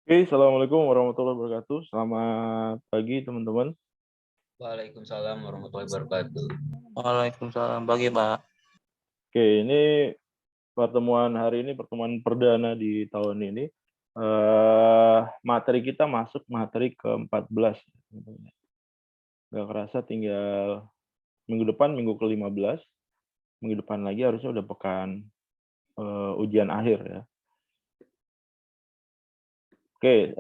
Oke, Assalamualaikum warahmatullahi wabarakatuh. Selamat pagi, teman-teman. Waalaikumsalam warahmatullahi wabarakatuh. Waalaikumsalam pagi, Pak. Oke, ini pertemuan hari ini, pertemuan perdana di tahun ini. Materi kita masuk materi ke-14. Nggak kerasa tinggal minggu depan, minggu ke-15. Minggu depan lagi harusnya udah pekan ujian akhir ya. Oke,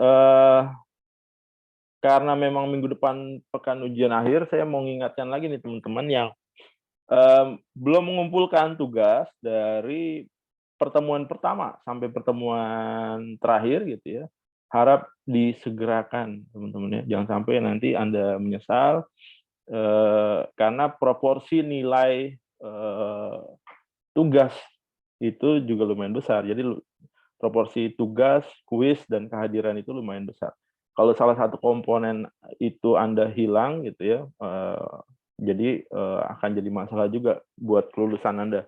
karena memang minggu depan pekan ujian akhir, saya mau mengingatkan lagi nih teman-teman yang belum mengumpulkan tugas dari pertemuan pertama sampai pertemuan terakhir gitu ya, harap disegerakan teman-teman ya. Jangan sampai nanti Anda menyesal, karena proporsi nilai tugas itu juga lumayan besar. Jadi proporsi tugas, kuis, dan kehadiran itu lumayan besar. Kalau salah satu komponen itu Anda hilang gitu ya, jadi akan jadi masalah juga buat kelulusan Anda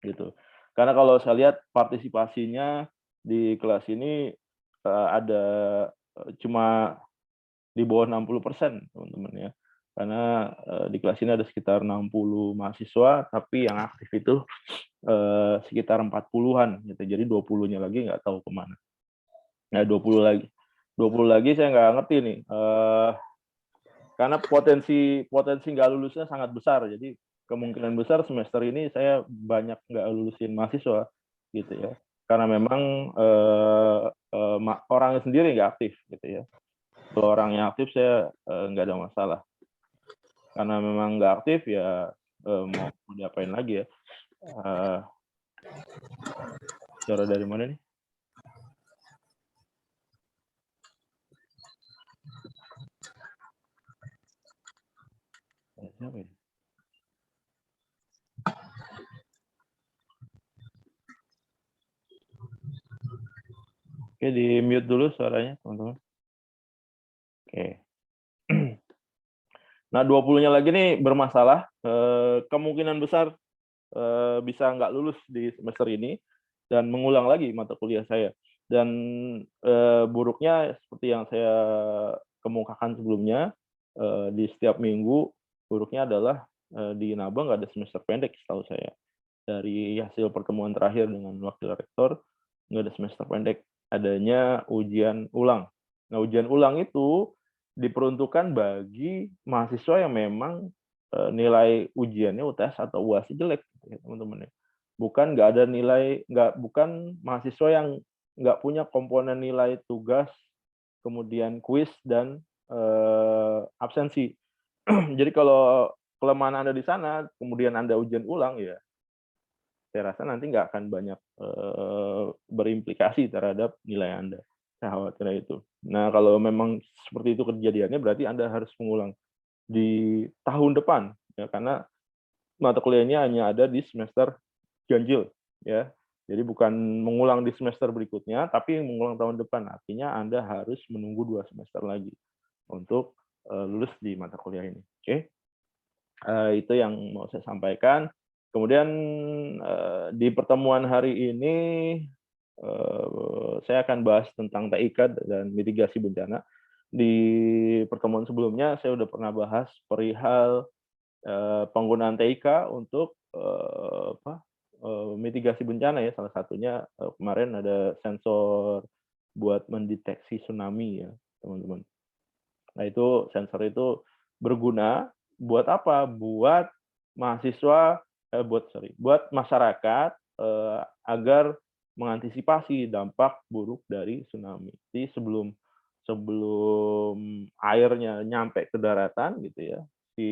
gitu. Karena kalau saya lihat partisipasinya di kelas ini ada cuma di bawah 60% teman-teman ya. Karena di kelas ini ada sekitar 60 mahasiswa, tapi yang aktif itu sekitar 40-an gitu. Jadi 20-nya lagi nggak tahu kemana. Nah, 20 lagi saya nggak ngerti nih. Karena potensi nggak lulusnya sangat besar. Jadi kemungkinan besar semester ini saya banyak nggak lulusin mahasiswa gitu ya. Karena memang orangnya sendiri nggak aktif gitu ya. Kalau orangnya aktif saya nggak ada masalah. Karena memang nggak aktif ya mau diapain lagi ya. Cara dari mana nih? Siapa ini? Oke, di mute dulu suaranya teman-teman. Oke. Nah, 20-nya lagi nih bermasalah. Kemungkinan besar bisa nggak lulus di semester ini dan mengulang lagi mata kuliah saya. Dan buruknya seperti yang saya kemukakan sebelumnya, di setiap minggu, buruknya adalah di Naba nggak ada semester pendek setahu saya. Dari hasil pertemuan terakhir dengan wakil rektor, nggak ada semester pendek, adanya ujian ulang. Nah, ujian ulang itu diperuntukkan bagi mahasiswa yang memang nilai ujiannya UTS atau UAS jelek, ya, teman-teman ya. Bukan nggak ada nilai, bukan mahasiswa yang nggak punya komponen nilai tugas, kemudian kuis dan absensi. Jadi kalau kelemahan Anda di sana, kemudian Anda ujian ulang, ya saya rasa nanti nggak akan banyak berimplikasi terhadap nilai Anda. Saya khawatir itu. Nah, kalau memang seperti itu kejadiannya, berarti Anda harus mengulang di tahun depan, ya, karena mata kuliahnya hanya ada di semester ganjil, ya. Jadi bukan mengulang di semester berikutnya, tapi mengulang tahun depan. Artinya Anda harus menunggu 2 semester lagi untuk lulus di mata kuliah ini. Oke, itu yang mau saya sampaikan. Kemudian di pertemuan hari ini saya akan bahas tentang TIK dan mitigasi bencana. Di pertemuan sebelumnya saya sudah pernah bahas perihal penggunaan TIK untuk mitigasi bencana ya. Salah satunya kemarin ada sensor buat mendeteksi tsunami ya, teman-teman. Nah, itu sensor itu berguna buat apa? Buat mahasiswa, buat masyarakat agar mengantisipasi dampak buruk dari tsunami. Jadi sebelum airnya nyampe ke daratan gitu ya, si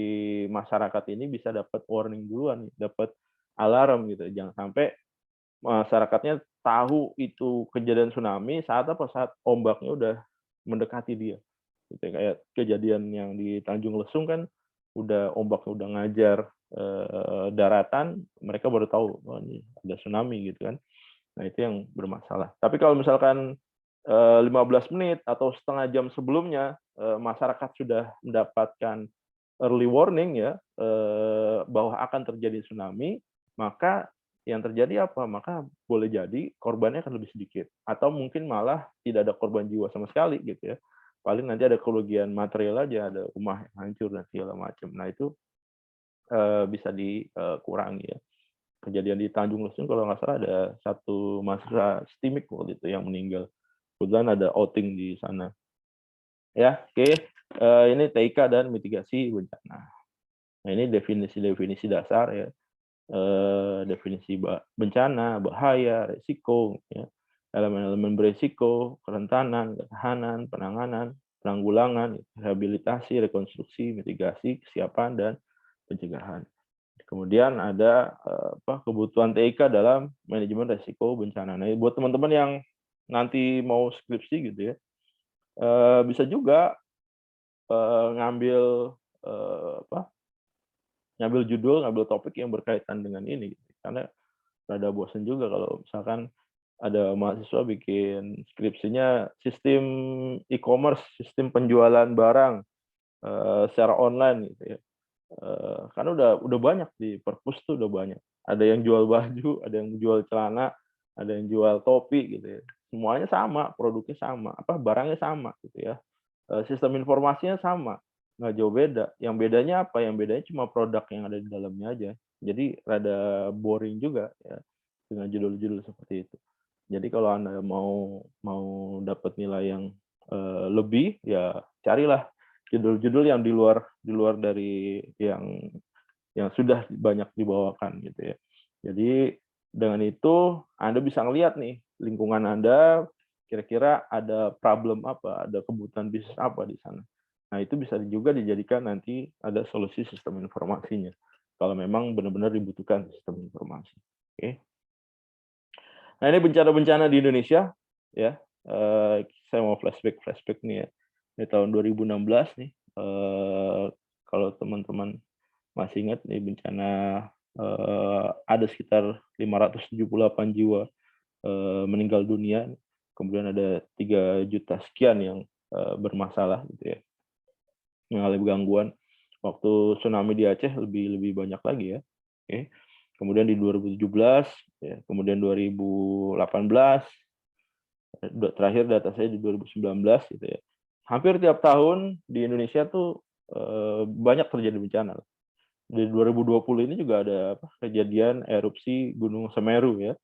masyarakat ini bisa dapat warning duluan, dapat alarm gitu. Jangan sampai masyarakatnya tahu itu kejadian tsunami saat apa? Saat ombaknya udah mendekati dia. Gitu ya, kayak kejadian yang di Tanjung Lesung kan udah ombaknya udah ngajar daratan, mereka baru tahu oh, ini ada tsunami gitu kan. Nah, itu yang bermasalah. Tapi kalau misalkan 15 menit atau setengah jam sebelumnya masyarakat sudah mendapatkan early warning ya bahwa akan terjadi tsunami, maka yang terjadi apa? Maka boleh jadi korbannya akan lebih sedikit, atau mungkin malah tidak ada korban jiwa sama sekali gitu ya. Paling nanti ada kerugian material aja, ada rumah yang hancur dan segala macam. Nah itu bisa dikurangi ya. Kejadian di Tanjung Lesung kalau nggak salah ada satu mahasiswa STIMIK waktu itu yang meninggal. Kebetulan ada outing di sana. Ya, oke. Ini TIK dan mitigasi bencana. Nah ini definisi-definisi dasar ya. Definisi bencana, bahaya, resiko, ya. Elemen-elemen beresiko, kerentanan, ketahanan, penanganan, penanggulangan, rehabilitasi, rekonstruksi, mitigasi, kesiapan, dan pencegahan. Kemudian ada kebutuhan TIK dalam manajemen resiko bencana. Nah, buat teman-teman yang nanti mau skripsi gitu ya, bisa juga ngambil ngambil judul, ngambil topik yang berkaitan dengan ini. Gitu. Karena rada bosan juga kalau misalkan ada mahasiswa bikin skripsinya sistem e-commerce, sistem penjualan barang secara online gitu ya. Karena udah banyak di perpus tuh udah banyak. Ada yang jual baju, ada yang jual celana, ada yang jual topi gitu ya. Semuanya sama, produknya sama, barangnya sama gitu ya. Sistem informasinya sama, nggak jauh beda. Yang bedanya apa? Yang bedanya cuma produk yang ada di dalamnya aja. Jadi rada boring juga ya dengan judul-judul seperti itu. Jadi kalau Anda mau dapat nilai yang lebih, ya carilah judul-judul yang di luar dari yang sudah banyak dibawakan gitu ya. Jadi dengan itu Anda bisa ngelihat nih lingkungan Anda kira-kira ada problem apa, ada kebutuhan bisnis apa di sana. Nah, itu bisa juga dijadikan nanti ada solusi sistem informasinya. Kalau memang benar-benar dibutuhkan sistem informasi. Oke. Nah, ini bencana-bencana di Indonesia ya. Saya mau flashback nih ya. Di tahun 2016 nih. Kalau teman-teman masih ingat nih bencana ada sekitar 578 jiwa meninggal dunia, kemudian ada 3 juta sekian yang bermasalah gitu ya, mengalami gangguan. Waktu tsunami di Aceh lebih banyak lagi ya. Oke. Kemudian di 2017, ya, kemudian 2018, terakhir data saya di 2019 gitu ya. Hampir tiap tahun di Indonesia tuh banyak terjadi bencana. Di 2020 ini juga ada kejadian erupsi Gunung Semeru ya.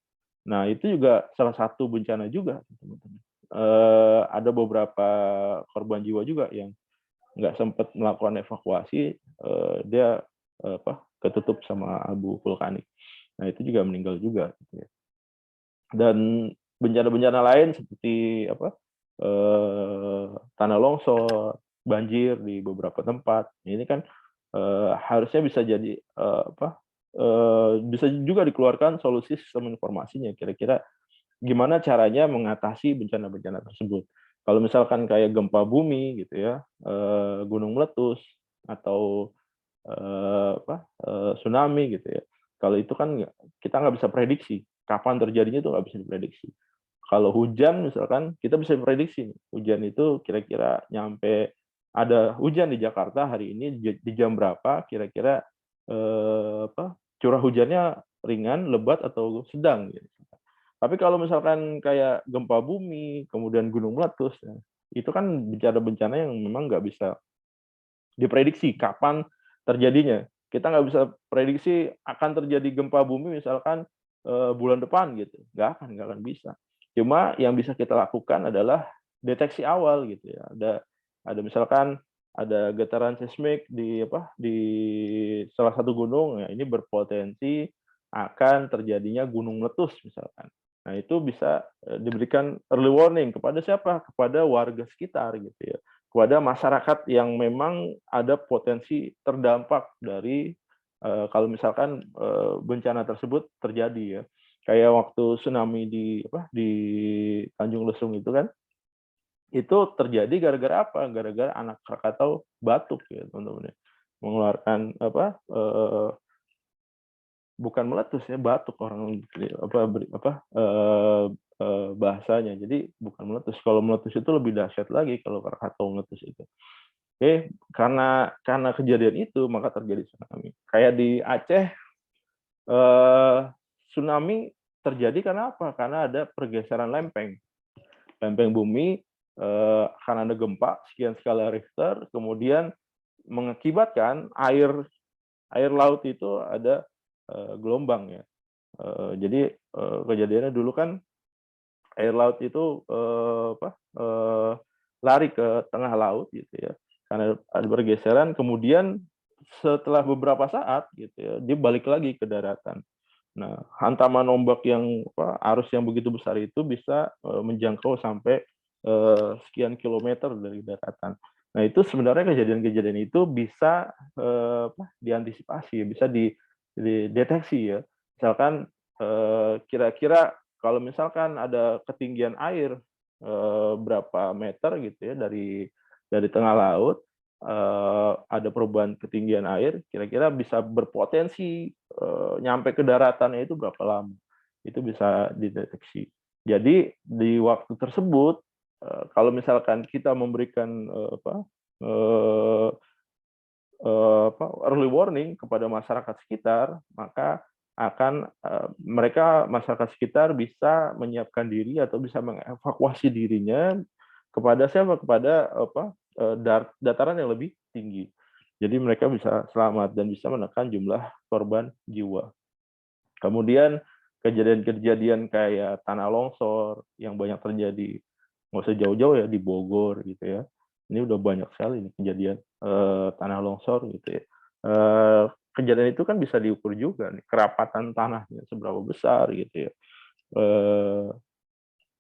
Nah, itu juga salah satu bencana juga, teman-teman. Ada beberapa korban jiwa juga yang nggak sempat melakukan evakuasi, dia ketutup sama abu vulkanik. Nah, itu juga meninggal juga. Gitu ya. Dan bencana-bencana lain seperti tanah longsor, banjir di beberapa tempat. Ini kan harusnya bisa jadi bisa juga dikeluarkan solusi sistem informasinya. Kira-kira gimana caranya mengatasi bencana-bencana tersebut. Kalau misalkan kayak gempa bumi gitu ya, gunung meletus atau tsunami gitu ya. Kalau itu kan kita nggak bisa prediksi kapan terjadinya, itu nggak bisa diprediksi. Kalau hujan misalkan kita bisa prediksi hujan itu kira-kira nyampe, ada hujan di Jakarta hari ini di jam berapa, kira-kira curah hujannya ringan, lebat atau sedang gitu. Tapi kalau misalkan kayak gempa bumi, kemudian gunung meletus, ya, itu kan bencana-bencana yang memang nggak bisa diprediksi kapan terjadinya. Kita nggak bisa prediksi akan terjadi gempa bumi misalkan bulan depan gitu, nggak akan bisa. Cuma yang bisa kita lakukan adalah deteksi awal gitu ya. Ada misalkan ada getaran seismik di salah satu gunung, ya ini berpotensi akan terjadinya gunung meletus misalkan. Nah, itu bisa diberikan early warning kepada siapa? Kepada warga sekitar gitu ya. Kepada masyarakat yang memang ada potensi terdampak dari kalau misalkan bencana tersebut terjadi ya. Kayak waktu tsunami di Tanjung Lesung itu kan, itu terjadi gara-gara apa? Gara-gara anak Krakatau batuk ya, teman-teman. Mengeluarkan bukan meletus ya, batuk orang bahasanya. Jadi bukan meletus. Kalau meletus itu lebih dahsyat lagi kalau Krakatau meletus itu. Oke, karena kejadian itu maka terjadi tsunami. Kayak di Aceh tsunami terjadi karena apa? Karena ada pergeseran lempeng. Lempeng bumi akan ada gempa sekian skala Richter, kemudian mengakibatkan air laut itu ada gelombang ya. Jadi kejadiannya dulu kan air laut itu lari ke tengah laut gitu ya, karena ada pergeseran. Kemudian setelah beberapa saat gitu ya, dia balik lagi ke daratan. Nah, hantaman ombak yang arus yang begitu besar itu bisa menjangkau sampai sekian kilometer dari daratan. Nah, itu sebenarnya kejadian-kejadian itu bisa diantisipasi, bisa dideteksi ya. Misalkan kira-kira kalau misalkan ada ketinggian air berapa meter gitu ya dari tengah laut, ada perubahan ketinggian air, kira-kira bisa berpotensi nyampe ke daratannya itu berapa lama. Itu bisa dideteksi. Jadi di waktu tersebut, kalau misalkan kita memberikan early warning kepada masyarakat sekitar, maka akan masyarakat sekitar bisa menyiapkan diri atau bisa mengevakuasi dirinya kepada siapa? Kepada dataran yang lebih tinggi. Jadi mereka bisa selamat dan bisa menekan jumlah korban jiwa. Kemudian kejadian-kejadian kayak tanah longsor yang banyak terjadi, nggak usah jauh-jauh ya, di Bogor gitu ya. Ini udah banyak sekali nih kejadian tanah longsor gitu ya. Kejadian itu kan bisa diukur juga nih, kerapatan tanahnya seberapa besar gitu ya.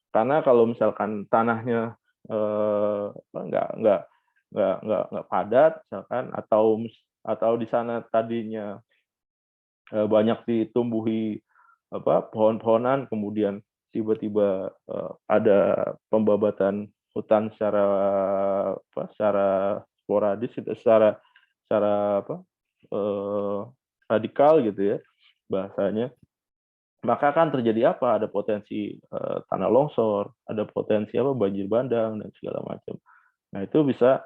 Karena kalau misalkan tanahnya nggak padat, misalkan atau di sana tadinya banyak ditumbuhi pohon-pohonan, kemudian tiba-tiba ada pembabatan hutan secara sporadis, secara radikal gitu ya bahasanya, maka akan terjadi apa? Ada potensi tanah longsor, ada potensi banjir bandang dan segala macam. Nah, itu bisa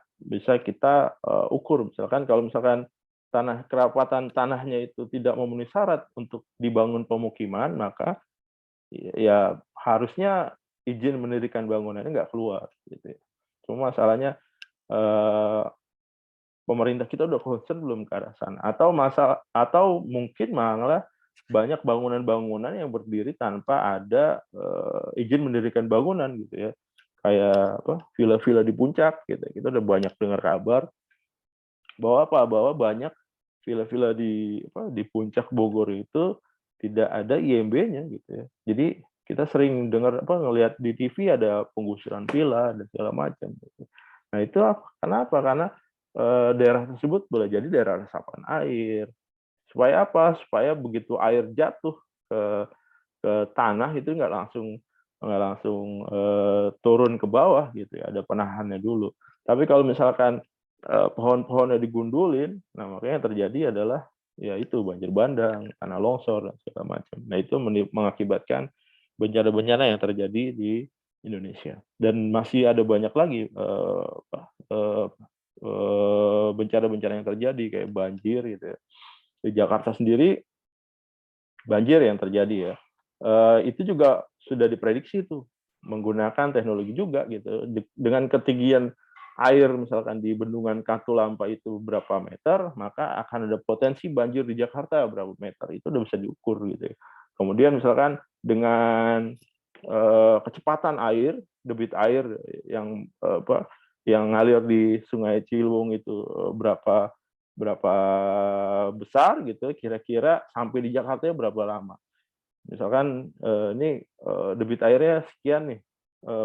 kita ukur. Misalkan kalau misalkan kerapatan tanahnya itu tidak memenuhi syarat untuk dibangun pemukiman, maka ya harusnya izin mendirikan bangunannya nggak keluar gitu ya. Cuma masalahnya pemerintah kita udah concern belum ke arah sana, atau mungkin malah banyak bangunan-bangunan yang berdiri tanpa ada izin mendirikan bangunan gitu ya, kayak villa-villa di puncak gitu. Kita udah banyak dengar kabar bahwa banyak villa-villa di puncak Bogor itu tidak ada IMB-nya gitu ya. Jadi kita sering dengar ngelihat di TV ada penggusuran villa dan segala macam gitu. Nah, itu kenapa? Karena daerah tersebut boleh jadi daerah resapan air. Supaya apa? Supaya begitu air jatuh ke tanah itu nggak langsung turun ke bawah gitu ya, ada penahannya dulu. Tapi kalau misalkan pohon-pohonnya digundulin, nah makanya yang terjadi adalah ya itu banjir bandang, tanah longsor dan segala macam. Nah, itu mengakibatkan bencana-bencana yang terjadi di Indonesia. Dan masih ada banyak lagi bencana-bencana yang terjadi kayak banjir gitu ya. Di Jakarta sendiri banjir yang terjadi ya. Itu juga sudah diprediksi tuh menggunakan teknologi juga gitu. Dengan ketinggian air misalkan di bendungan Katulampa itu berapa meter, maka akan ada potensi banjir di Jakarta berapa meter. Itu udah bisa diukur gitu ya. Kemudian misalkan dengan kecepatan air, debit air yang ngalir di Sungai Ciliwung itu berapa besar gitu, kira-kira sampai di Jakarta berapa lama. Misalkan ini debit airnya sekian nih,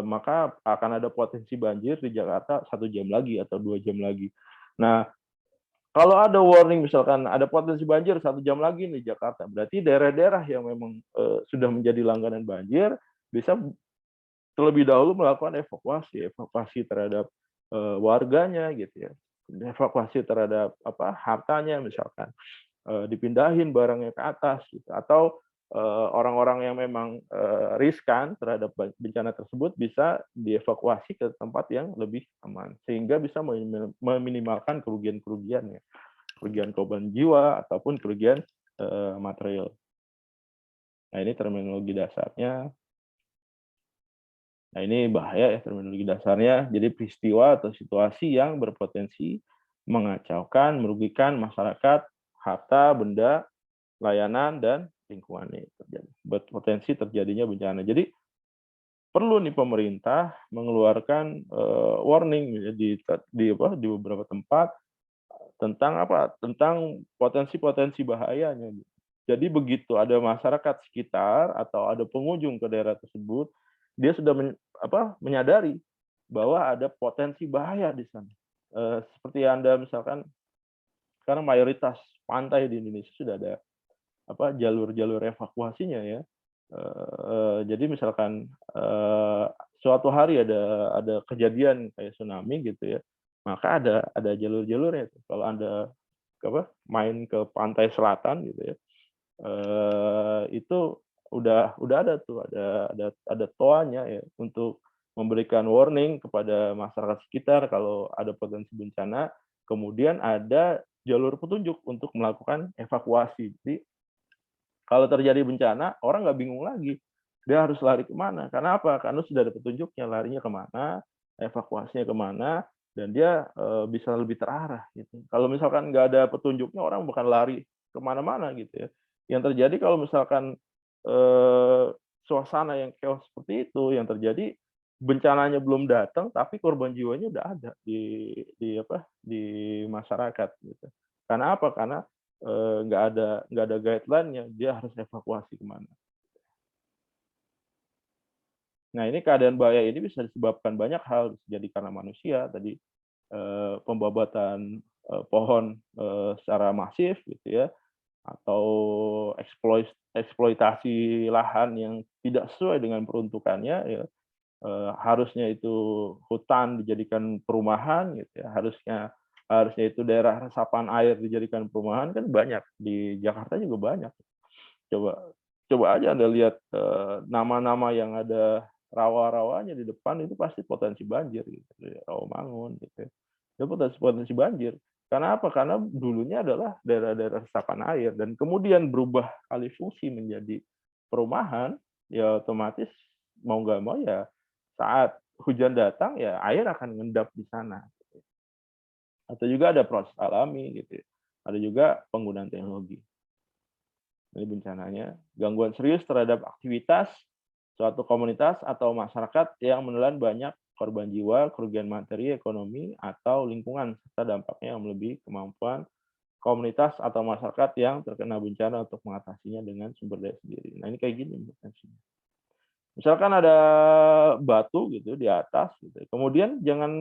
maka akan ada potensi banjir di Jakarta 1 jam lagi atau 2 jam lagi. Nah, kalau ada warning misalkan ada potensi banjir 1 jam lagi nih di Jakarta, berarti daerah-daerah yang memang sudah menjadi langganan banjir bisa terlebih dahulu melakukan evakuasi terhadap warganya gitu ya, evakuasi terhadap hartanya misalkan, dipindahin barangnya ke atas gitu, atau orang-orang yang memang riskan terhadap bencana tersebut bisa dievakuasi ke tempat yang lebih aman sehingga bisa meminimalkan kerugian ya, kerugian korban jiwa ataupun kerugian material. Nah, ini terminologi dasarnya. Nah, ini bahaya ya terminologi dasarnya. Jadi peristiwa atau situasi yang berpotensi mengacaukan, merugikan masyarakat, harta, benda, layanan, dan lingkungannya terjadi. Berpotensi terjadinya bencana. Jadi perlu nih pemerintah mengeluarkan warning ya, di beberapa tempat tentang apa? Tentang potensi-potensi bahayanya. Jadi begitu ada masyarakat sekitar atau ada pengunjung ke daerah tersebut, dia sudah menyadari bahwa ada potensi bahaya di sana. Seperti Anda misalkan sekarang mayoritas pantai di Indonesia sudah ada jalur-jalur evakuasinya ya. Jadi misalkan suatu hari ada kejadian kayak tsunami gitu ya, maka ada jalur-jalurnya. Kalau Anda main ke pantai selatan gitu ya, itu udah ada tuh, ada toanya ya untuk memberikan warning kepada masyarakat sekitar kalau ada potensi bencana, kemudian ada jalur petunjuk untuk melakukan evakuasi. Jadi kalau terjadi bencana, orang nggak bingung lagi, dia harus lari kemana, karena apa? Karena sudah ada petunjuknya, larinya kemana, evakuasinya kemana, dan dia bisa lebih terarah gitu. Kalau misalkan nggak ada petunjuknya, orang bukan lari kemana-mana gitu ya. Yang terjadi kalau misalkan suasana yang chaos seperti itu, yang terjadi bencananya belum datang, tapi korban jiwanya udah ada di masyarakat gitu. Karena apa? Karena nggak ada guideline-nya, dia harus evakuasi kemana. Nah, ini keadaan bahaya ini bisa disebabkan banyak hal, bisa jadi karena manusia tadi, pembabatan pohon secara masif gitu ya, atau eksploitasi lahan yang tidak sesuai dengan peruntukannya ya. Harusnya itu hutan dijadikan perumahan gitu ya, harusnya itu daerah resapan air dijadikan perumahan, kan banyak di Jakarta juga banyak. Coba coba aja Anda lihat nama-nama yang ada rawa-rawanya di depan itu pasti potensi banjir gitu ya, Rawamangun gitu ya. Itu potensi banjir. Karena apa? Karena dulunya adalah daerah-daerah resapan air dan kemudian berubah alih fungsi menjadi perumahan, ya otomatis mau nggak mau ya saat hujan datang ya air akan mengendap di sana. Atau juga ada proses alami gitu ya. Ada juga penggunaan teknologi. Ini bencananya, gangguan serius terhadap aktivitas suatu komunitas atau masyarakat yang menelan banyak korban jiwa, kerugian materi, ekonomi, atau lingkungan, serta dampaknya yang melebihi kemampuan komunitas atau masyarakat yang terkena bencana untuk mengatasinya dengan sumber daya sendiri. Nah, ini kayak gini potensinya. Misalkan ada batu gitu di atas, gitu. Kemudian jangan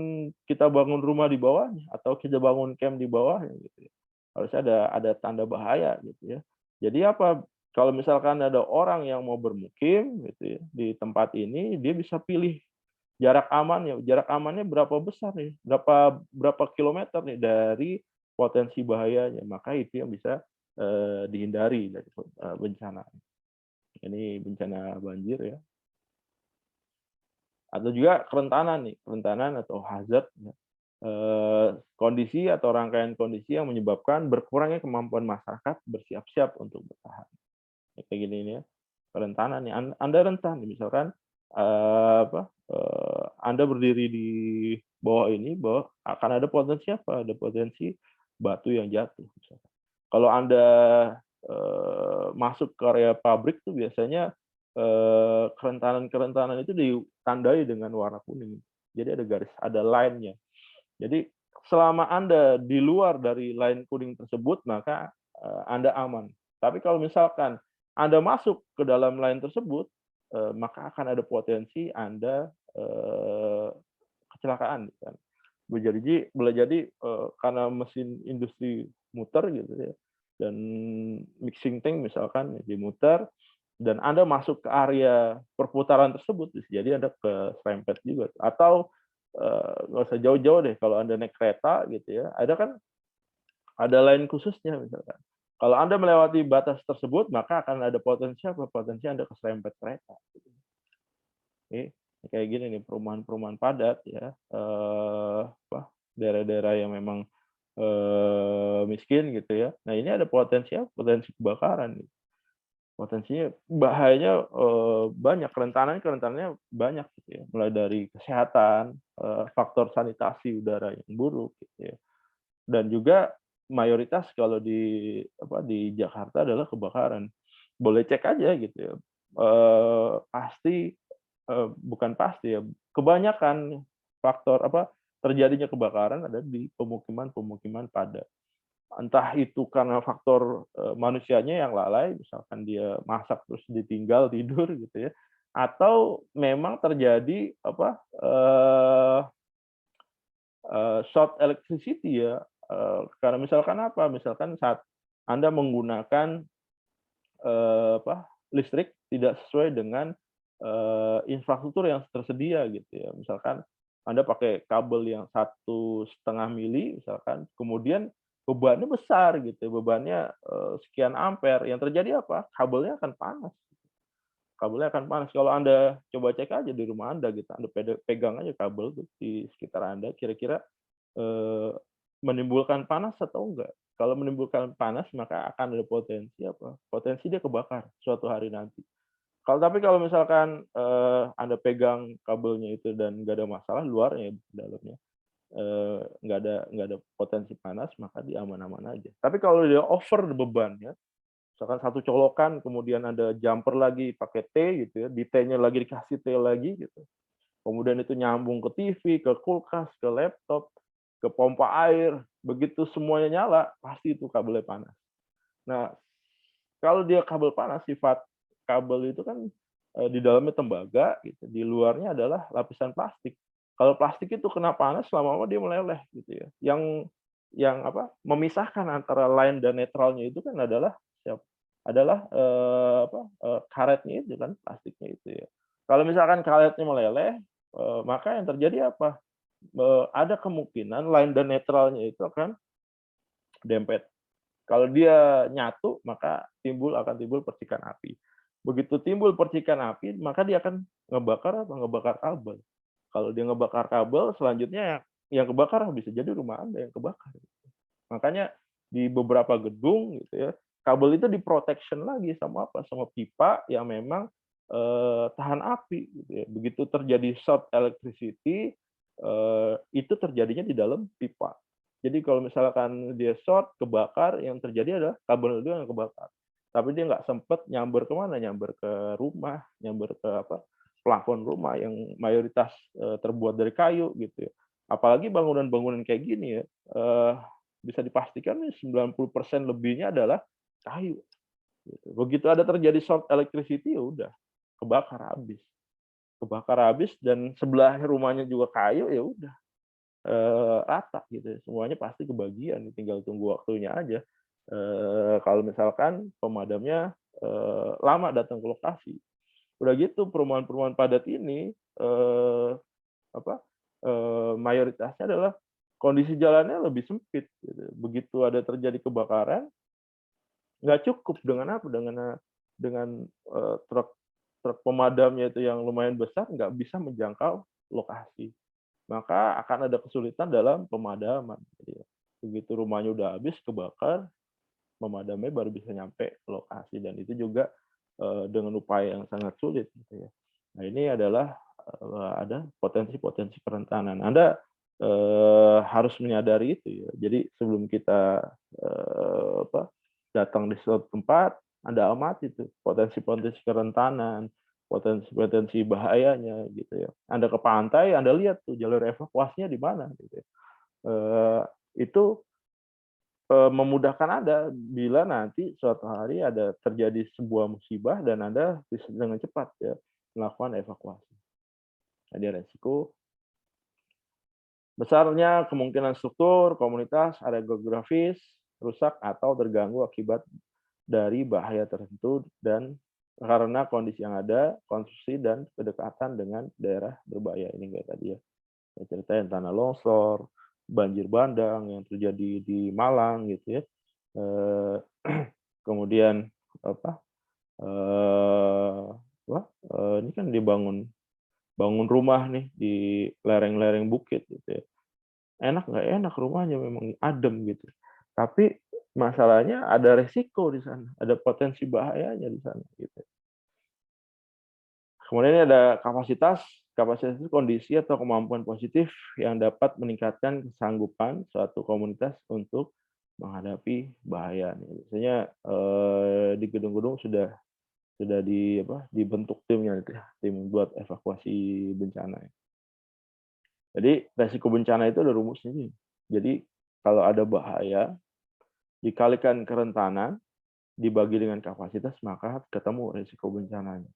kita bangun rumah di bawahnya atau kita bangun camp di bawahnya, gitu. Harusnya ada tanda bahaya, gitu ya. Jadi apa? Kalau misalkan ada orang yang mau bermukim, gitu ya, di tempat ini, dia bisa pilih jarak amannya. Jarak amannya berapa besar nih? Berapa kilometer nih dari potensi bahayanya? Maka itu yang bisa dihindari dari bencana. Ini bencana banjir ya. Atau juga kerentanan atau hazard ya. Kondisi atau rangkaian kondisi yang menyebabkan berkurangnya kemampuan masyarakat bersiap-siap untuk bertahan. Ya, kayak gini nih ya, kerentanan nih. Anda rentan misalkan Anda berdiri di bawah ini, bahwa akan ada potensi apa? Ada potensi batu yang jatuh. Misalkan. Kalau Anda masuk ke area pabrik tuh biasanya kerentanan itu ditandai dengan warna kuning. Jadi ada garis, ada line-nya. Jadi selama Anda di luar dari line kuning tersebut, maka Anda aman. Tapi kalau misalkan Anda masuk ke dalam line tersebut, maka akan ada potensi Anda kecelakaan. Kan. Boleh jadi karena mesin industri muter gitu ya, dan mixing tank misalkan dimuter, dan Anda masuk ke area perputaran tersebut, jadi Anda keserempet juga. Atau nggak usah jauh-jauh deh, kalau Anda naik kereta gitu ya, ada line khususnya misalkan. Kalau Anda melewati batas tersebut, maka akan ada potensi apa? Potensi Anda keserempet kereta. Oke, kayak gini nih perumahan-perumahan padat ya, daerah-daerah yang memang miskin gitu ya. Nah ini ada potensi kebakaran. Potensinya bahayanya banyak, kerentanannya banyak gitu ya. Mulai dari kesehatan, faktor sanitasi udara yang buruk gitu ya. Dan juga mayoritas kalau di Jakarta adalah kebakaran. Boleh cek aja gitu ya. Pasti bukan pasti ya, kebanyakan faktor terjadinya kebakaran ada di pemukiman-pemukiman padat. Entah itu karena faktor, manusianya yang lalai, misalkan dia masak terus ditinggal tidur gitu ya, atau memang terjadi short electricity ya, karena misalkan misalkan saat Anda menggunakan, listrik tidak sesuai dengan, infrastruktur yang tersedia gitu ya. Misalkan Anda pakai kabel yang 1,5 mili misalkan, kemudian bebannya besar gitu, bebannya, sekian ampere, yang terjadi apa? Kabelnya akan panas. Kalau Anda coba cek aja di rumah Anda gitu, Anda pegang aja kabel tuh di sekitar Anda, kira-kira, eee, menimbulkan panas atau enggak? Kalau menimbulkan panas, maka akan ada potensi dia kebakar suatu hari nanti. Tapi kalau misalkan, Anda pegang kabelnya itu dan nggak ada masalah, luarnya ya, dalamnya, nggak ada potensi panas, maka dia aman-aman aja. Tapi kalau dia over bebannya, misalkan satu colokan, kemudian ada jumper lagi pakai T gitu ya, di T-nya lagi dikasih T lagi gitu. Kemudian itu nyambung ke TV, ke kulkas, ke laptop, ke pompa air. Begitu semuanya nyala, pasti itu kabelnya panas. Nah, kalau dia kabel panas, sifat kabel itu kan di dalamnya tembaga, gitu. Di luarnya adalah lapisan plastik. Kalau plastik itu kena panas, lama-lama dia meleleh, gitu ya. Yang memisahkan antara line dan netralnya itu kan adalah karetnya itu kan, plastiknya itu ya. Kalau misalkan karetnya meleleh, maka yang terjadi apa? Ada kemungkinan line dan netralnya itu akan dempet. Kalau dia nyatu, maka akan timbul percikan api. Begitu timbul percikan api, maka dia akan ngebakar kabel. Kalau dia ngebakar kabel, selanjutnya yang kebakar bisa jadi rumah Anda yang kebakar. Makanya di beberapa gedung gitu ya, kabel itu di-protection lagi sama sama pipa yang memang, tahan api gitu ya. Begitu terjadi short electricity, itu terjadinya di dalam pipa. Jadi kalau misalkan dia short, kebakar, yang terjadi adalah kabel itu yang kebakar. Tapi dia nggak sempet nyamber ke mana, nyamber ke rumah, nyamber ke plafon rumah yang mayoritas, terbuat dari kayu gitu ya. Apalagi bangunan-bangunan kayak gini ya, bisa dipastikan nih 90% lebihnya adalah kayu, gitu. Begitu ada terjadi short electricity, ya udah, kebakar habis dan sebelah rumahnya juga kayu, ya udah, rata gitu ya, semuanya pasti kebagian, tinggal tunggu waktunya aja. Kalau misalkan pemadamnya, lama datang ke lokasi. Udah gitu perumahan-perumahan padat ini, apa, mayoritasnya adalah kondisi jalannya lebih sempit gitu. Begitu ada terjadi kebakaran, nggak cukup dengan truk truk pemadamnya itu yang lumayan besar, nggak bisa menjangkau lokasi. Maka akan ada kesulitan dalam pemadaman gitu ya. Begitu rumahnya udah habis kebakar, pemadamnya baru bisa nyampe ke lokasi dan itu juga, dengan upaya yang sangat sulit gitu ya. Nah ini adalah, ada potensi-potensi kerentanan. Anda, harus menyadari itu ya. Jadi sebelum kita, datang di suatu tempat, Anda amati tuh potensi-potensi kerentanan, potensi-potensi bahayanya gitu ya. Anda ke pantai, Anda lihat tuh jalur evakuasinya di mana gitu ya. Itu memudahkan Anda bila nanti suatu hari ada terjadi sebuah musibah dan Anda bisa dengan cepat ya melakukan evakuasi. Jadi resiko besarnya kemungkinan struktur, komunitas, area geografis rusak atau terganggu akibat dari bahaya tertentu dan karena kondisi yang ada, konstruksi dan kedekatan dengan daerah berbahaya ini kayak tadi ya. Saya ceritain tanah longsor, banjir bandang yang terjadi di Malang gitu ya. Eh, kemudian apa? Ini kan bangun rumah nih di lereng-lereng bukit gitu ya. Enak nggak enak rumahnya memang adem gitu. Tapi Masalahnya ada resiko di sana, ada potensi bahayanya di sana gitu. Kemudian ada kapasitas. Kapasitas itu kondisi atau kemampuan positif yang dapat meningkatkan kesanggupan suatu komunitas untuk menghadapi bahaya. Biasanya di gedung-gedung sudah dibentuk timnya itu ya, tim buat evakuasi bencana. Jadi resiko bencana itu ada rumusnya nih. Jadi kalau ada bahaya dikalikan kerentanan dibagi dengan kapasitas maka ketemu resiko bencananya.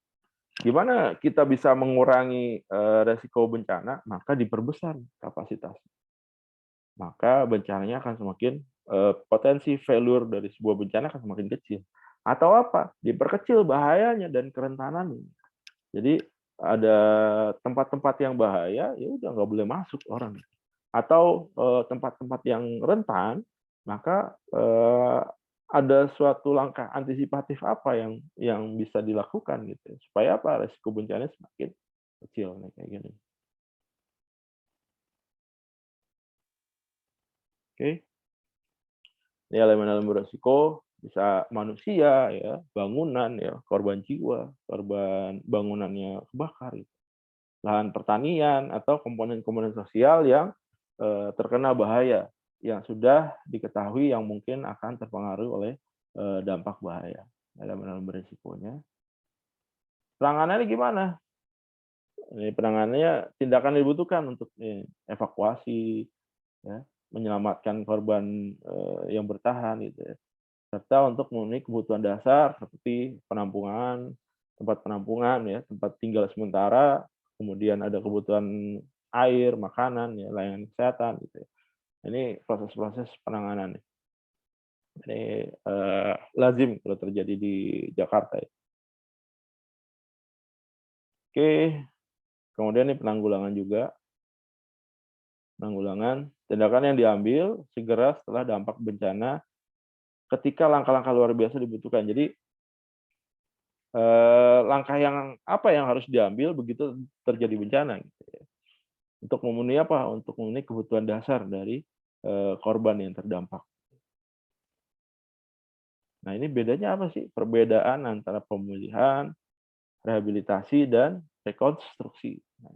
Gimana kita bisa mengurangi resiko bencana? Maka diperbesar kapasitas. Maka bencananya akan semakin potensi failure dari sebuah bencana akan semakin kecil. Atau apa? Diperkecil bahayanya dan kerentanannya. Jadi ada tempat-tempat yang bahaya, ya udah nggak boleh masuk orang. Atau tempat-tempat yang rentan, maka ada suatu langkah antisipatif apa yang bisa dilakukan gitu supaya apa resiko bencana semakin kecil kayak gini. Oke. Ini elemen-elemen beresiko bisa manusia ya, bangunan ya, korban jiwa, korban bangunannya kebakar, lahan pertanian atau komponen-komponen sosial yang terkena bahaya yang sudah diketahui yang mungkin akan terpengaruh oleh dampak bahaya dalam beresikonya. Penanganannya gimana? Ini penanganannya tindakan dibutuhkan untuk evakuasi, ya, menyelamatkan korban yang bertahan gitu ya, serta untuk memenuhi kebutuhan dasar seperti penampungan, tempat penampungan ya, tempat tinggal sementara, kemudian ada kebutuhan air, makanan, ya, layanan kesehatan gitu ya. Ini proses-proses penanganan. Ini lazim kalau terjadi di Jakarta. Ya. Oke, kemudian ini penanggulangan juga. Penanggulangan, tindakan yang diambil segera setelah dampak bencana ketika langkah-langkah luar biasa dibutuhkan. Jadi langkah yang apa yang harus diambil begitu terjadi bencana gitu ya. Untuk memenuhi apa? Untuk memenuhi kebutuhan dasar dari korban yang terdampak. Nah, ini bedanya apa sih? Perbedaan antara pemulihan, rehabilitasi, dan rekonstruksi. Nah,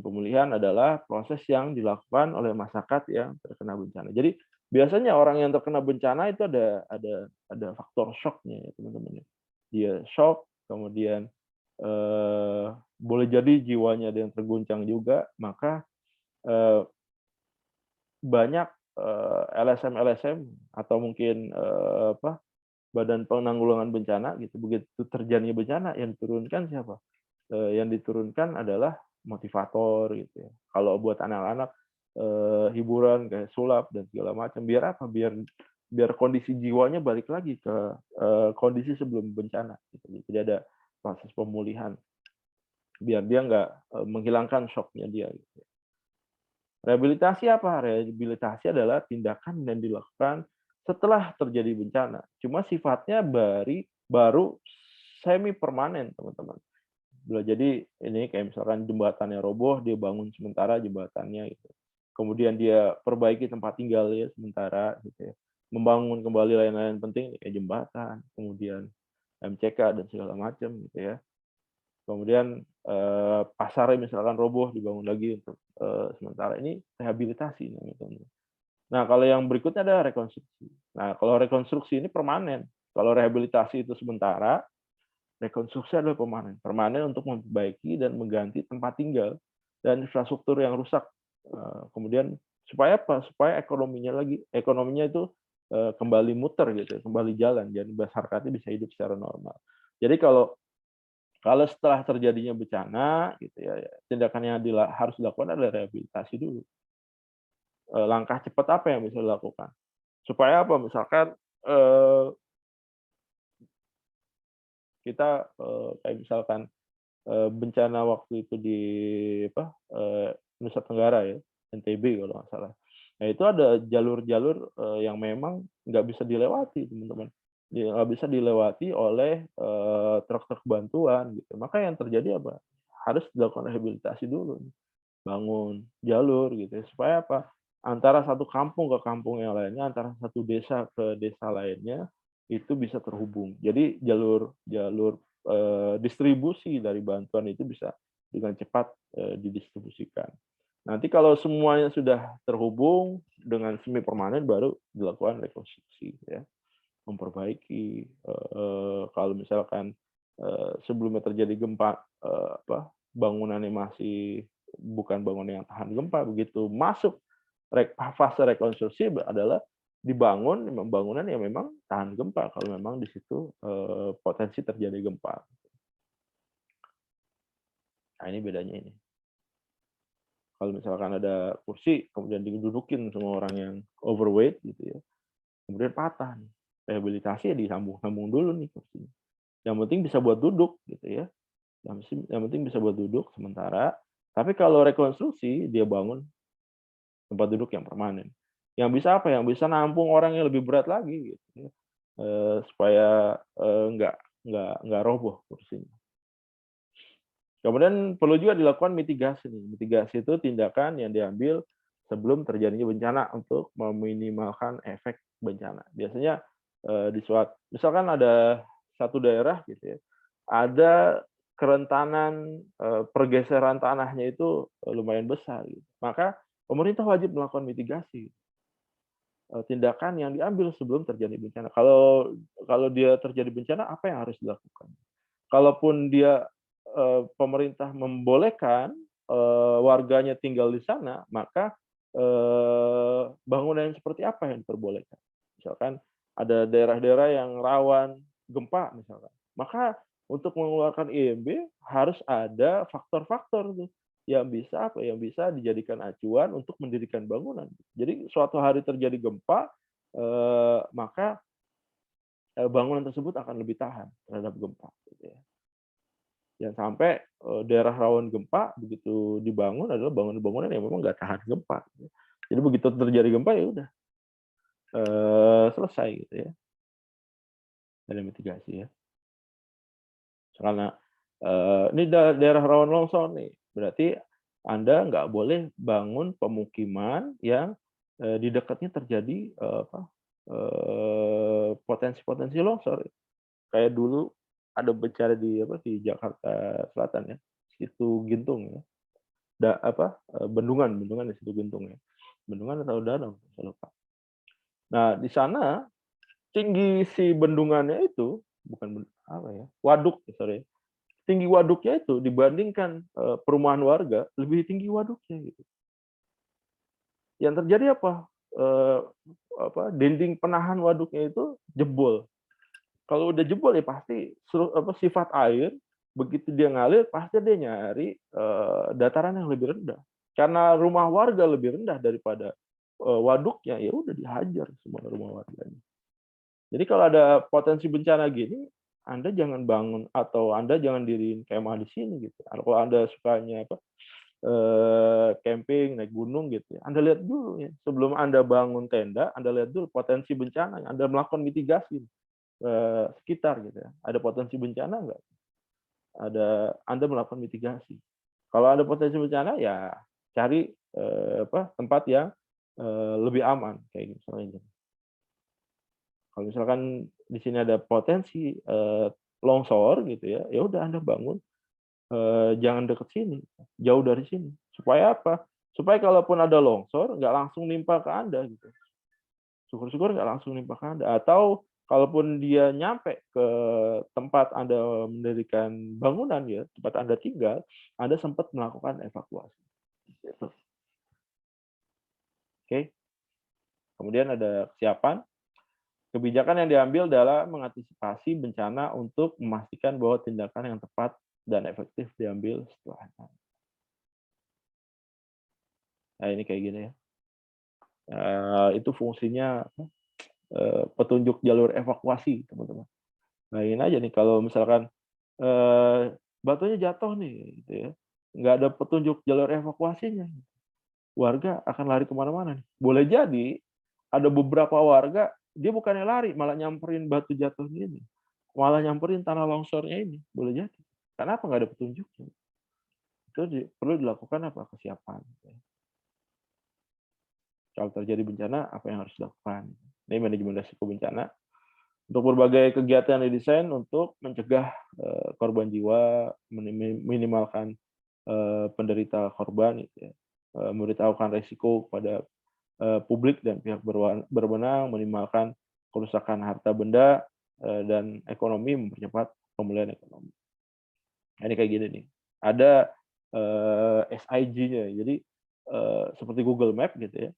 pemulihan adalah proses yang dilakukan oleh masyarakat yang terkena bencana. Jadi biasanya orang yang terkena bencana itu ada faktor shocknya ya teman-teman. Dia shock, kemudian boleh jadi jiwanya ada yang terguncang juga, maka banyak LSM atau mungkin Badan Penanggulangan Bencana gitu. Begitu terjadinya bencana yang diturunkan siapa? Yang diturunkan adalah motivator gitu ya. Kalau buat anak-anak hiburan kayak sulap dan segala macam. Biar apa? Biar kondisi jiwanya balik lagi ke kondisi sebelum bencana. Gitu. Jadi ada proses pemulihan. Biar dia nggak menghilangkan shocknya dia. Gitu. Rehabilitasi apa? Rehabilitasi adalah tindakan yang dilakukan setelah terjadi bencana. Cuma sifatnya baru semi permanen, teman-teman. Jadi ini kayak misalkan jembatannya roboh, dia bangun sementara jembatannya gitu. Kemudian dia perbaiki tempat tinggalnya sementara gitu ya. Membangun kembali lain-lain penting kayak jembatan, kemudian MCK dan segala macam gitu ya. Kemudian pasarnya misalkan roboh dibangun lagi untuk sementara. Ini rehabilitasi namanya. Nah, kalau yang berikutnya ada rekonstruksi. Nah, kalau rekonstruksi ini permanen. Kalau rehabilitasi itu sementara, rekonstruksi adalah permanen. Permanen untuk memperbaiki dan mengganti tempat tinggal dan infrastruktur yang rusak. Kemudian supaya apa? Supaya ekonominya itu kembali muter gitu, kembali jalan, dan masyarakatnya bisa hidup secara normal. Jadi kalau setelah terjadinya bencana, gitu ya, tindakan yang harus dilakukan adalah rehabilitasi dulu. Langkah cepat apa yang bisa dilakukan? Supaya apa? Misalkan kita kayak misalkan bencana waktu itu di Nusa Tenggara ya, NTB kalau nggak salah. Nah itu ada jalur-jalur yang memang nggak bisa dilewati teman-teman, nggak bisa dilewati oleh truk-truk bantuan gitu. Maka yang terjadi apa? Harus dilakukan rehabilitasi dulu, bangun jalur gitu ya. Supaya apa? antara satu kampung ke kampung yang lainnya, antara satu desa ke desa lainnya itu bisa terhubung. Jadi jalur distribusi dari bantuan itu bisa dengan cepat didistribusikan. Nanti kalau semuanya sudah terhubung dengan semi permanen baru dilakukan rekonstruksi, ya, memperbaiki. Kalau misalkan sebelumnya terjadi gempa, bangunannya masih bukan bangunan yang tahan gempa, begitu masuk fase rekonstruksi adalah dibangun bangunan yang memang tahan gempa kalau memang di situ potensi terjadi gempa. Nah, ini bedanya ini. Kalau misalkan ada kursi kemudian didudukin sama orang yang overweight gitu ya, kemudian patah nih. Rehabilitasi ya disambung-sambung dulu nih kursinya. Yang penting bisa buat duduk gitu ya. Yang penting bisa buat duduk sementara. Tapi kalau rekonstruksi dia bangun tempat duduk yang permanen. Yang bisa apa? Yang bisa nampung orang yang lebih berat lagi gitu ya. Supaya nggak roboh kursinya. Kemudian perlu juga dilakukan mitigasi nih. Mitigasi itu tindakan yang diambil sebelum terjadinya bencana untuk meminimalkan efek bencana. Biasanya misalkan ada satu daerah gitu ya, ada kerentanan pergeseran tanahnya itu lumayan besar gitu. Maka pemerintah wajib melakukan mitigasi. Tindakan yang diambil sebelum terjadi bencana. Kalau dia terjadi bencana, apa yang harus dilakukan? Kalaupun dia pemerintah membolehkan warganya tinggal di sana, maka bangunan seperti apa yang diperbolehkan? Misalkan ada daerah-daerah yang rawan gempa misalkan, maka untuk mengeluarkan IMB harus ada faktor-faktor tuh yang bisa dijadikan acuan untuk mendirikan bangunan. Jadi suatu hari terjadi gempa, maka bangunan tersebut akan lebih tahan terhadap gempa. Gitu ya. Jangan sampai daerah rawan gempa begitu dibangun adalah bangunan-bangunan yang memang nggak tahan gempa. Jadi begitu terjadi gempa ya udah selesai gitu ya. Ada mitigasi ya. Karena ini daerah rawan longsor nih, berarti Anda nggak boleh bangun pemukiman yang di dekatnya terjadi potensi-potensi longsor. Kayak dulu ada bencana di Jakarta Selatan ya, Situ Gintung ya. Bendungan di Situ Gintung ya. Bendungan atau danau, saya lupa. Nah, di sana tinggi si bendungannya itu bukan waduk, sorry. Tinggi waduknya itu dibandingkan perumahan warga lebih tinggi waduknya gitu. Yang terjadi apa? Dinding penahan waduknya itu jebol. Kalau udah jebol ya pasti sifat air begitu dia ngalir pasti dia nyari dataran yang lebih rendah. Karena rumah warga lebih rendah daripada waduknya, ya udah dihajar semua rumah warganya. Jadi kalau ada potensi bencana gini, Anda jangan bangun atau Anda jangan diriin kemah di sini gitu. Kalau Anda sukanya camping, naik gunung gitu ya, Anda lihat dulu ya. Sebelum Anda bangun tenda, Anda lihat dulu potensi bencana, Anda melakukan mitigasi sekitar gitu ya. Ada potensi bencana nggak? Anda melakukan mitigasi. Kalau ada potensi bencana ya cari tempat yang lebih aman kayak gitu misalnya. Kalau misalkan di sini ada potensi longsor gitu ya, ya udah Anda bangun jangan dekat sini, jauh dari sini. Supaya apa? Supaya kalaupun ada longsor nggak langsung nimpa ke Anda gitu. Syukur-syukur nggak langsung nimpa ke Anda. Atau kalaupun dia nyampe ke tempat Anda mendirikan bangunan ya, tempat Anda tinggal, Anda sempat melakukan evakuasi. Gitu. Oke. Kemudian ada kesiapan. Kebijakan yang diambil dalam mengantisipasi bencana untuk memastikan bahwa tindakan yang tepat dan efektif diambil setelahnya. Nah, ini kayak gini ya. Itu fungsinya petunjuk jalur evakuasi, teman-teman. Nah, ini aja nih kalau misalkan batunya jatuh nih, gitu ya, nggak ada petunjuk jalur evakuasinya, warga akan lari kemana-mana nih. Boleh jadi ada beberapa warga dia bukannya lari, malah nyamperin batu jatuhnya ini, malah nyamperin tanah longsornya ini, boleh jadi. Kenapa nggak ada petunjuknya? Itu perlu dilakukan apa? Kesiapan. Kalau terjadi bencana, apa yang harus dilakukan? Ini manajemen risiko bencana. Untuk berbagai kegiatan yang didesain untuk mencegah korban jiwa, minimalkan penderita korban, gitu ya. Memberitahukan risiko kepada publik dan pihak berwenang, minimalkan kerusakan harta benda dan ekonomi, mempercepat pemulihan ekonomi. Nah, ini kayak gini nih. Ada SIG-nya. Jadi seperti Google Map gitu ya.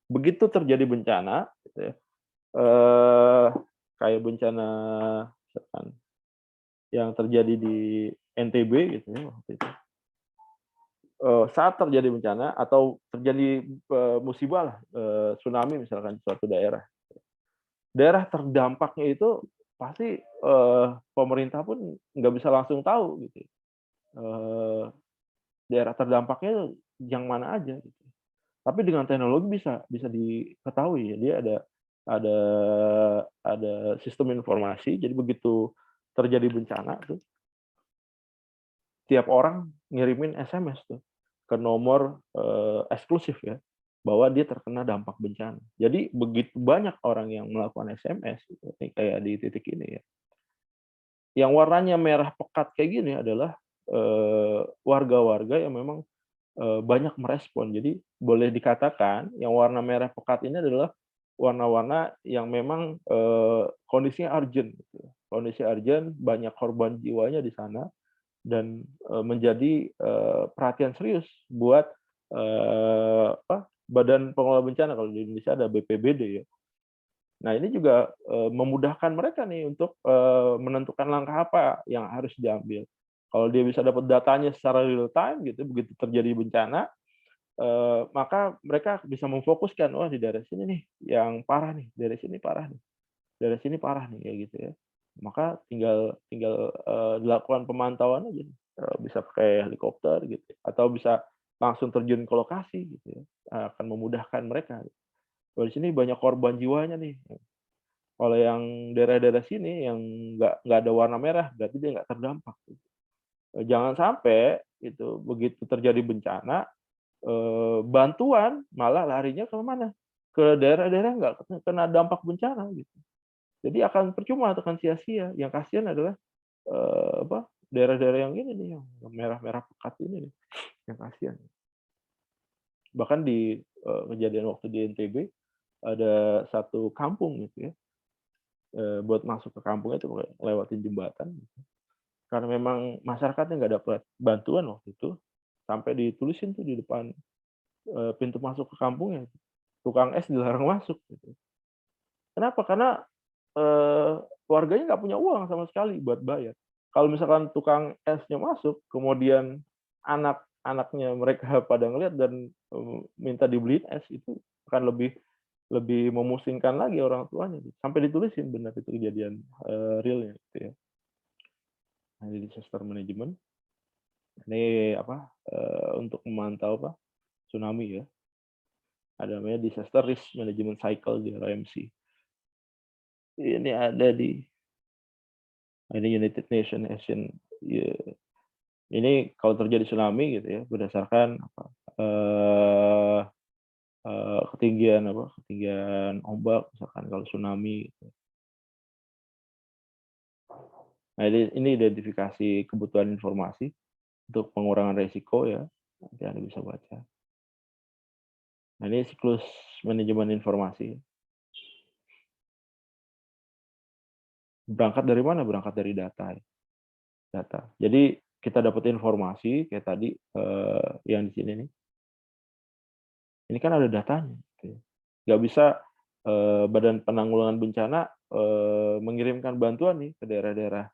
Begitu terjadi bencana, gitu ya, kayak bencana misalkan yang terjadi di NTB gitu ya waktu itu. Saat terjadi bencana atau terjadi musibah lah, tsunami misalkan di suatu daerah. Daerah terdampaknya itu pasti pemerintah pun nggak bisa langsung tahu gitu. Daerah terdampaknya yang mana aja gitu. Tapi dengan teknologi bisa diketahui ya, dia ada ada sistem informasi, jadi begitu terjadi bencana tuh, tiap orang ngirimin SMS tuh ke nomor eksklusif ya, bahwa dia terkena dampak bencana. Jadi begitu banyak orang yang melakukan SMS gitu, ini kayak di titik ini ya. Yang warnanya merah pekat kayak gini adalah warga-warga yang memang banyak merespon. Jadi boleh dikatakan yang warna merah pekat ini adalah warna-warna yang memang kondisinya urgent gitu ya. Kondisi urgent, banyak korban jiwanya di sana dan menjadi perhatian serius buat Badan Pengelola Bencana, kalau di Indonesia ada BPBD ya. Nah, ini juga memudahkan mereka nih untuk menentukan langkah apa yang harus diambil. Kalau dia bisa dapat datanya secara real time gitu, begitu terjadi bencana, maka mereka bisa memfokuskan, wah di daerah sini nih yang parah nih, daerah sini parah nih, daerah sini parah nih, kayak gitu ya. Maka tinggal tinggal dilakukan pemantauan aja, bisa pakai helikopter gitu, atau bisa langsung terjun ke lokasi gitu ya, akan memudahkan mereka. Kalau di sini banyak korban jiwanya nih. Kalau yang daerah-daerah sini yang nggak ada warna merah, berarti dia nggak terdampak. Gitu. Jangan sampai itu begitu terjadi bencana, bantuan malah larinya ke mana? Ke daerah-daerah nggak kena dampak bencana gitu. Jadi akan percuma, akan sia-sia. Yang kasihan adalah daerah-daerah yang ini nih, yang merah-merah pekat ini nih, yang kasihan. Bahkan di kejadian waktu di NTB ada satu kampung gitu ya, buat masuk ke kampung itu lewatin jembatan. Gitu. Karena memang masyarakatnya nggak dapat bantuan waktu itu, sampai ditulisin tuh di depan pintu masuk ke kampungnya, tukang es dilarang masuk. Gitu. Kenapa? Karena warganya nggak punya uang sama sekali buat bayar. Kalau misalkan tukang esnya masuk, kemudian anak-anaknya mereka pada ngelihat dan minta dibeliin es, itu akan lebih memusingkan lagi orang tuanya. Sampai ditulisin benar itu kejadian realnya gitu ya. Nah, di disaster management ini untuk memantau tsunami ya. Ada namanya disaster risk management cycle di RMC. Ini ada di United Nations Action. Ini kalau terjadi tsunami gitu ya, berdasarkan ketinggian ombak misalkan kalau tsunami. Gitu. Nah, ini identifikasi kebutuhan informasi untuk pengurangan resiko ya. Nanti Anda bisa baca. Nah, ini siklus manajemen informasi. Berangkat dari mana? Berangkat dari data. Ya. Data. Jadi kita dapat informasi kayak tadi yang di sini nih. Ini kan ada datanya. Gitu. Nggak bisa Badan Penanggulangan Bencana mengirimkan bantuan nih ke daerah-daerah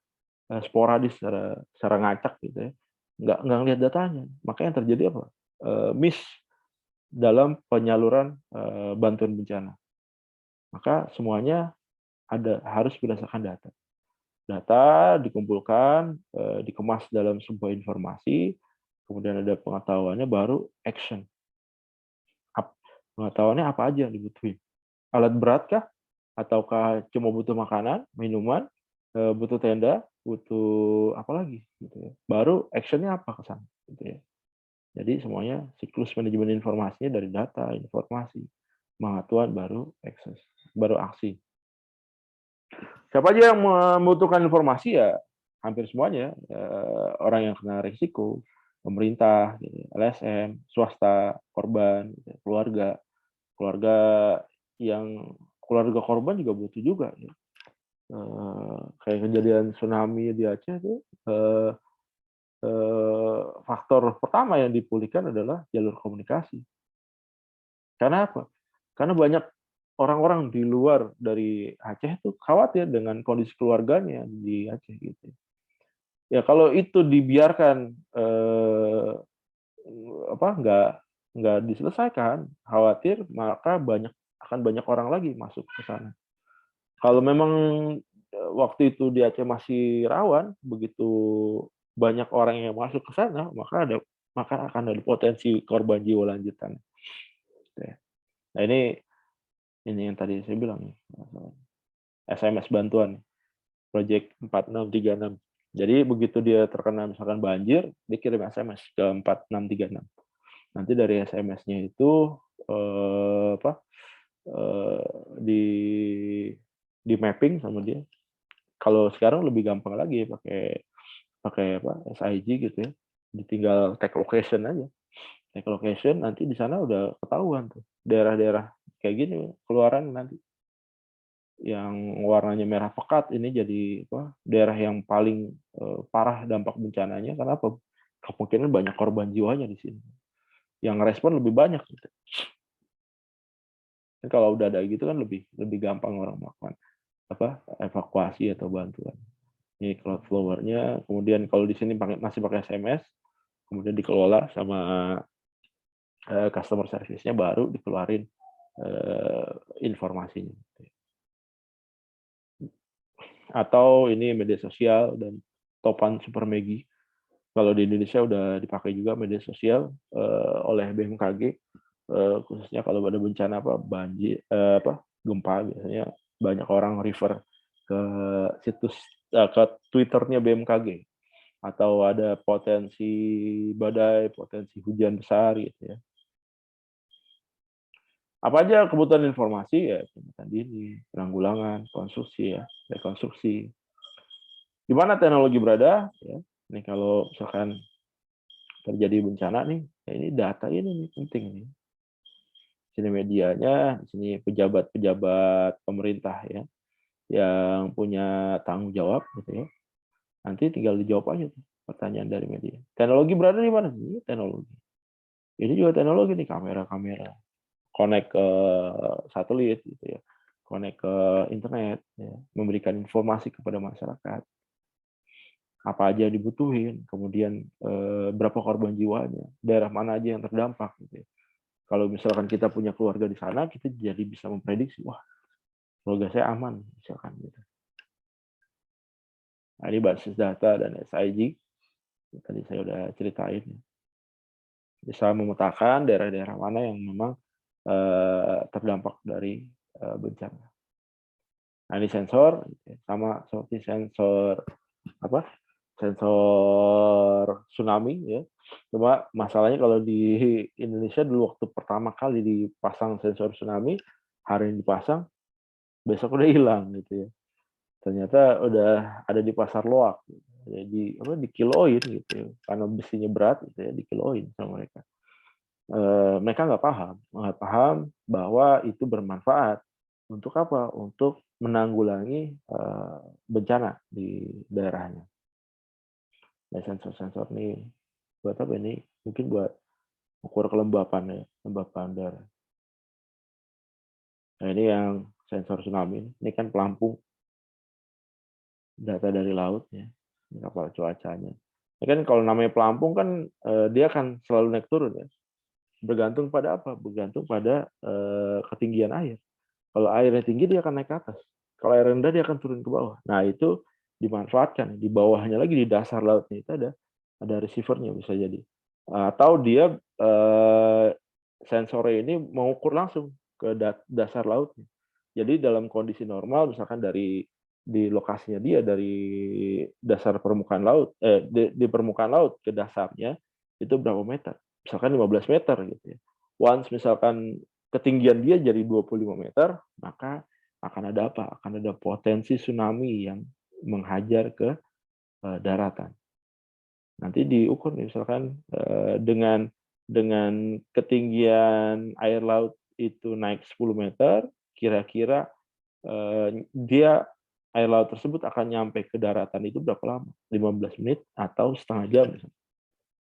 sporadis secara ngacak gitu ya. Nggak ngelihat datanya. Makanya yang terjadi apa? Miss dalam penyaluran bantuan bencana. Maka semuanya harus berdasarkan data. Data dikumpulkan, dikemas dalam sebuah informasi, kemudian ada pengetahuannya, baru action. Pengetahuannya apa aja yang dibutuhin? Alat berat kah? Ataukah cuma butuh makanan, minuman, butuh tenda, butuh apa lagi? Gitu ya. Baru actionnya apa ke sana? Gitu ya. Jadi semuanya siklus manajemen informasinya dari data, informasi, pengetahuan baru akses, baru aksi. Siapa aja yang membutuhkan informasi ya hampir semuanya orang yang kena risiko, pemerintah, gitu, LSM, swasta, korban, gitu, keluarga yang keluarga korban juga butuh juga. Ya. Kayak kejadian tsunami di Aceh itu faktor pertama yang dipulihkan adalah jalur komunikasi. Karena apa? Karena banyak orang-orang di luar dari Aceh itu khawatir dengan kondisi keluarganya di Aceh gitu. Ya kalau itu dibiarkan nggak diselesaikan, khawatir maka akan banyak orang lagi masuk ke sana. Kalau memang waktu itu di Aceh masih rawan, begitu banyak orang yang masuk ke sana, maka akan ada potensi korban jiwa lanjutan. Nah ini yang tadi saya bilang nih, SMS bantuan, Project 4636. Jadi begitu dia terkena misalkan banjir, dia kirim SMS ke 4636. Nanti dari SMS-nya itu di mapping sama dia. Kalau sekarang lebih gampang lagi pakai SIG gitu ya. Ditinggal tag location aja. Tag location nanti di sana udah ketahuan tuh daerah-daerah kayak gini keluaran nanti. Yang warnanya merah pekat ini jadi daerah yang paling parah dampak bencananya karena apa? Kemungkinan banyak korban jiwanya di sini. Yang respon lebih banyak gitu. Kalau udah ada gitu kan lebih gampang orang melakukan evakuasi atau bantuan. Ini Cloudflower-nya, kemudian kalau di sini masih pakai SMS, kemudian dikelola sama customer service-nya baru dikeluarin informasinya. Atau ini media sosial dan topan Super Megi. Kalau di Indonesia udah dipakai juga media sosial oleh BMKG, khususnya kalau ada bencana banjir, gempa biasanya banyak orang refer ke situs ke Twitternya BMKG atau ada potensi badai, potensi hujan besar gitu ya. Apa aja kebutuhan informasi ya peringatan dini, penanggulangan, konstruksi ya, rekonstruksi. Di mana teknologi berada ya. Ini kalau misalkan terjadi bencana nih, ya ini data ini nih penting nih. Sini medianya, di sini pejabat-pejabat pemerintah ya yang punya tanggung jawab gitu ya. Nanti tinggal dijawab aja tuh pertanyaan dari media. Teknologi berada di mana? Ini teknologi. Ini juga teknologi nih, kamera-kamera. Connect ke satelit gitu ya. Connect ke internet ya, memberikan informasi kepada masyarakat. Apa aja yang dibutuhin, kemudian berapa korban jiwanya, daerah mana aja yang terdampak gitu ya. Kalau misalkan kita punya keluarga di sana, kita jadi bisa memprediksi, wah, keluarga saya aman misalkan gitu. Nah, ini basis data dan SIG. Tadi saya udah ceritain. Bisa memetakan daerah-daerah mana yang memang terdampak dari bencana. Nah, ini sensor sama seperti sensor sensor tsunami ya. Cuma masalahnya kalau di Indonesia dulu waktu pertama kali dipasang sensor tsunami, hari ini dipasang, besok udah hilang gitu ya. Ternyata udah ada di pasar loak. Jadi dikiloin gitu ya. Karena besinya berat gitu ya, dikiloin sama mereka. Mereka nggak paham bahwa itu bermanfaat untuk apa? Untuk menanggulangi bencana di daerahnya. Nah, sensor-sensor ini buat apa ini? Mungkin buat ukur kelembapan ya, kelembapan darah. Nah, ini yang sensor tsunami. Ini kan pelampung data dari laut ya, ini kapal cuacanya. Ini kan kalau namanya pelampung kan dia akan selalu naik turun ya. Bergantung pada apa? Bergantung pada ketinggian air. Kalau airnya tinggi dia akan naik ke atas. Kalau air rendah dia akan turun ke bawah. Nah itu dimanfaatkan. Di bawahnya lagi di dasar lautnya itu ada receivernya bisa jadi. Atau dia sensornya ini mengukur langsung ke dasar lautnya. Jadi dalam kondisi normal misalkan di lokasinya dia dari dasar permukaan laut di permukaan laut ke dasarnya itu berapa meter. misalkan 15 meter gitu ya. Once misalkan ketinggian dia jadi 25 meter, maka akan ada apa? Akan ada potensi tsunami yang menghajar ke daratan. Nanti diukur misalkan dengan ketinggian air laut itu naik 10 meter, kira-kira dia air laut tersebut akan nyampe ke daratan itu berapa lama? 15 menit atau setengah jam.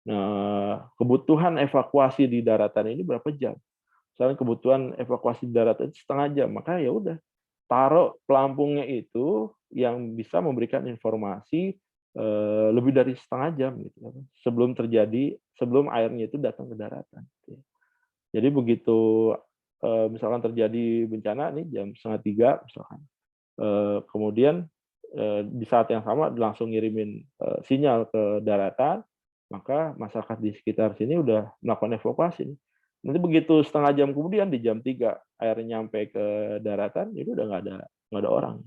Nah, kebutuhan evakuasi di daratan ini berapa jam? Misalnya kebutuhan evakuasi di daratan itu setengah jam, maka ya udah taruh pelampungnya itu yang bisa memberikan informasi lebih dari setengah jam gitu sebelum airnya itu datang ke daratan. Jadi begitu misalkan terjadi bencana nih jam 2:30 misalkan, kemudian di saat yang sama langsung ngirimin sinyal ke daratan, maka masyarakat di sekitar sini udah melakukan evakuasi. Nanti begitu setengah jam kemudian di jam 3 airnya nyampe ke daratan, itu udah nggak ada orang,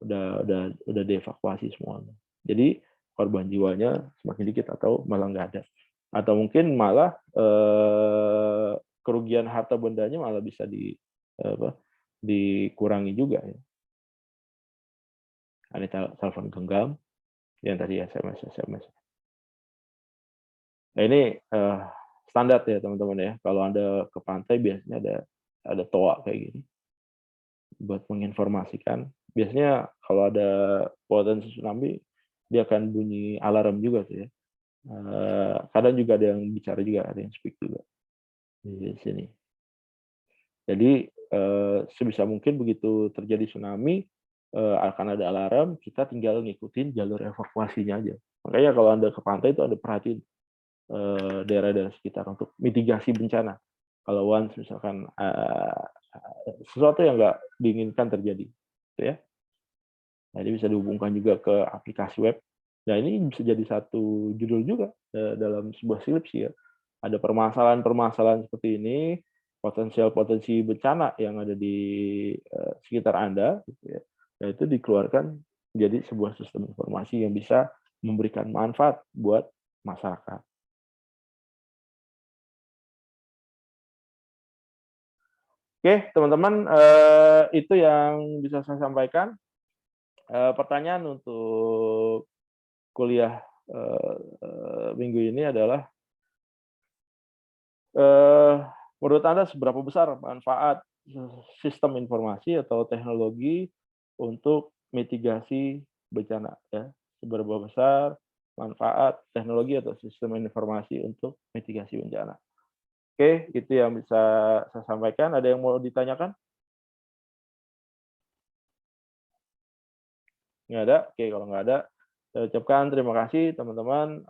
udah dievakuasi semuanya. Jadi korban jiwanya semakin dikit atau malah nggak ada, atau mungkin malah kerugian harta bendanya malah bisa dikurangi juga ya. Ada telepon genggam yang tadi SMS. Nah ini standar ya teman-teman ya. Kalau Anda ke pantai biasanya ada toa kayak gini buat menginformasikan. Biasanya kalau ada potensi tsunami dia akan bunyi alarm juga tuh ya. Kadang juga ada yang bicara juga, ada yang speak juga di sini. Jadi sebisa mungkin begitu terjadi tsunami akan ada alarm, kita tinggal ngikutin jalur evakuasinya aja. Makanya kalau Anda ke pantai itu ada perhatiin daerah-daerah sekitar untuk mitigasi bencana. Kalau once misalkan sesuatu yang nggak diinginkan terjadi, gitu ya. Nah, ini bisa dihubungkan juga ke aplikasi web. Nah, ini bisa jadi satu judul juga dalam sebuah skripsi ya. Ada permasalahan-permasalahan seperti ini, potensi bencana yang ada di sekitar Anda, gitu ya. Nah, itu dikeluarkan jadi sebuah sistem informasi yang bisa memberikan manfaat buat masyarakat. Oke, teman-teman, itu yang bisa saya sampaikan. Pertanyaan untuk kuliah minggu ini adalah, menurut Anda seberapa besar manfaat sistem informasi atau teknologi untuk mitigasi bencana? Ya, seberapa besar manfaat teknologi atau sistem informasi untuk mitigasi bencana? Oke, itu yang bisa saya sampaikan. Ada yang mau ditanyakan? Nggak ada? Oke, kalau nggak ada, saya ucapkan terima kasih teman-teman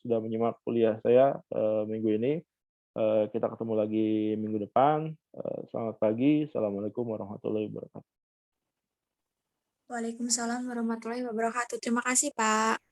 sudah menyimak kuliah saya minggu ini. Kita ketemu lagi minggu depan. Selamat pagi. Assalamualaikum warahmatullahi wabarakatuh. Waalaikumsalam warahmatullahi wabarakatuh. Terima kasih, Pak.